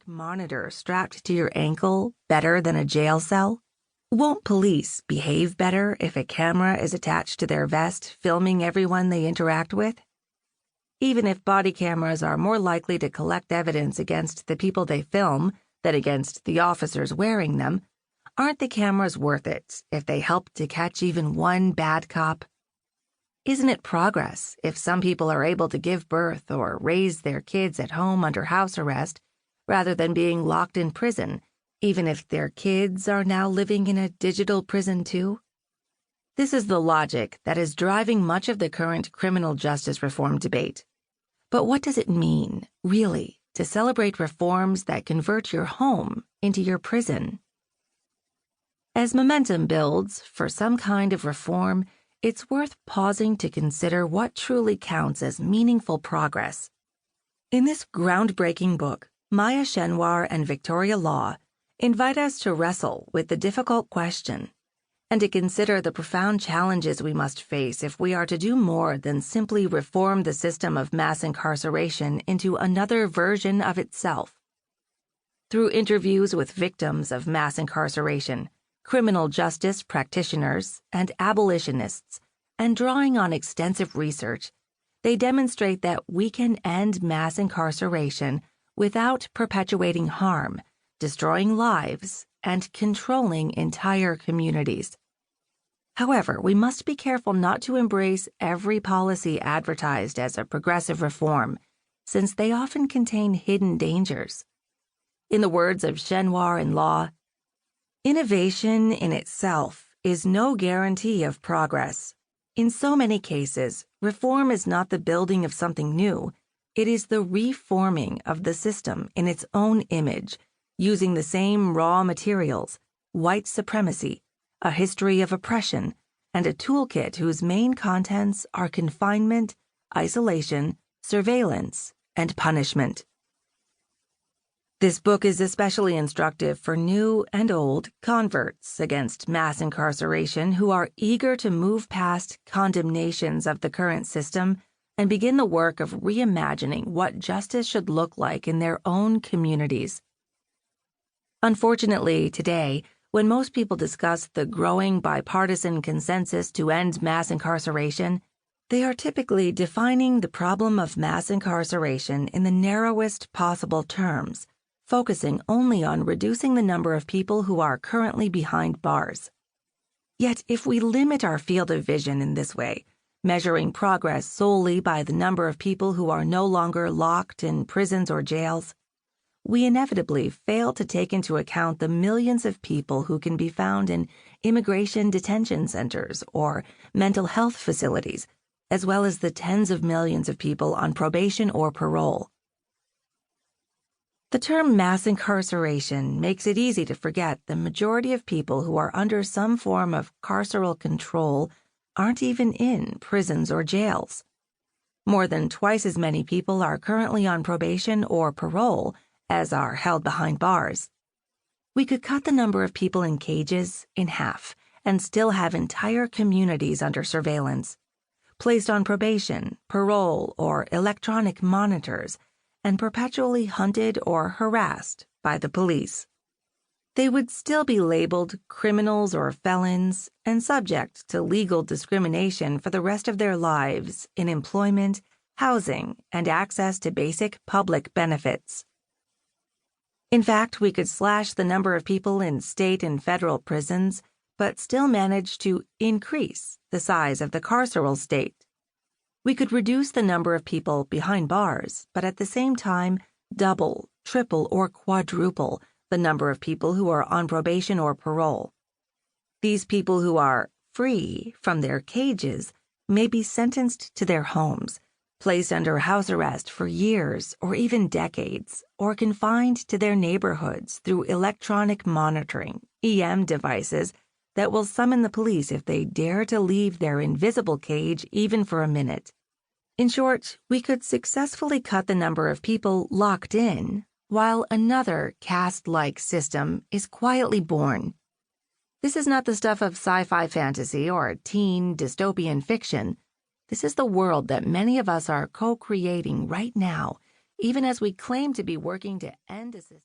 Monitor strapped to your ankle better than a jail cell? Won't police behave better if a camera is attached to their vest, filming everyone they interact with? Even if body cameras are more likely to collect evidence against the people they film than against the officers wearing them, aren't the cameras worth it if they help to catch even one bad cop? Isn't it progress if some people are able to give birth or raise their kids at home under house arrest rather than being locked in prison, even if their kids are now living in a digital prison too? This is the logic that is driving much of the current criminal justice reform debate. But what does it mean, really, to celebrate reforms that convert your home into your prison? As momentum builds for some kind of reform, it's worth pausing to consider what truly counts as meaningful progress. In this groundbreaking book, Maya Schenwar and Victoria Law invite us to wrestle with the difficult question and to consider the profound challenges we must face if we are to do more than simply reform the system of mass incarceration into another version of itself. Through interviews with victims of mass incarceration, criminal justice practitioners, and abolitionists, and drawing on extensive research, they demonstrate that we can end mass incarceration without perpetuating harm, destroying lives, and controlling entire communities. However, we must be careful not to embrace every policy advertised as a progressive reform, since they often contain hidden dangers. In the words of Schenwar and Law, innovation in itself is no guarantee of progress. In so many cases, reform is not the building of something new, it is the reforming of the system in its own image, using the same raw materials, white supremacy, a history of oppression, and a toolkit whose main contents are confinement, isolation, surveillance, and punishment. This book is especially instructive for new and old converts against mass incarceration who are eager to move past condemnations of the current system and begin the work of reimagining what justice should look like in their own communities. Unfortunately, today, when most people discuss the growing bipartisan consensus to end mass incarceration, they are typically defining the problem of mass incarceration in the narrowest possible terms, focusing only on reducing the number of people who are currently behind bars. Yet, if we limit our field of vision in this way, measuring progress solely by the number of people who are no longer locked in prisons or jails, we inevitably fail to take into account the millions of people who can be found in immigration detention centers or mental health facilities, as well as the tens of millions of people on probation or parole. The term mass incarceration makes it easy to forget the majority of people who are under some form of carceral control aren't even in prisons or jails. More than twice as many people are currently on probation or parole as are held behind bars. We could cut the number of people in cages in half and still have entire communities under surveillance, placed on probation, parole, or electronic monitors, and perpetually hunted or harassed by the police. They would still be labeled criminals or felons and subject to legal discrimination for the rest of their lives in employment, housing, and access to basic public benefits. In fact, we could slash the number of people in state and federal prisons, but still manage to increase the size of the carceral state. We could reduce the number of people behind bars, but at the same time, double, triple, or quadruple the number of people who are on probation or parole. These people who are free from their cages may be sentenced to their homes, placed under house arrest for years or even decades, or confined to their neighborhoods through electronic monitoring, EM devices, that will summon the police if they dare to leave their invisible cage even for a minute. In short, we could successfully cut the number of people locked in, while another caste-like system is quietly born. This is not the stuff of sci-fi fantasy or teen dystopian fiction. This is the world that many of us are co-creating right now, even as we claim to be working to end a system.